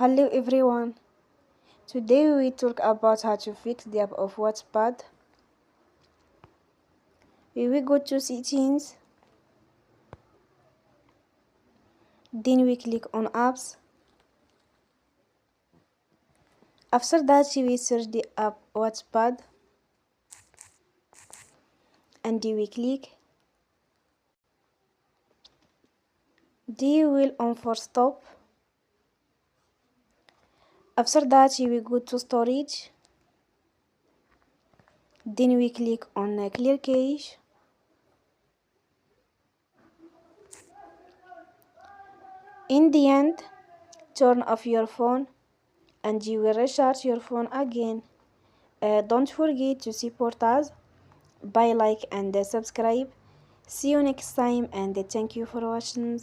Hello everyone. Today we talk about how to fix the app of Wattpad. We will go to settings. Then we click on apps. After that we search the app Wattpad and we click. Then we will on for stop. After that we go to storage. Then we click on clear cache. In the end, turn off your phone and you will restart your phone again. Don't forget to support us by like and subscribe. See you next time and thank you for watching.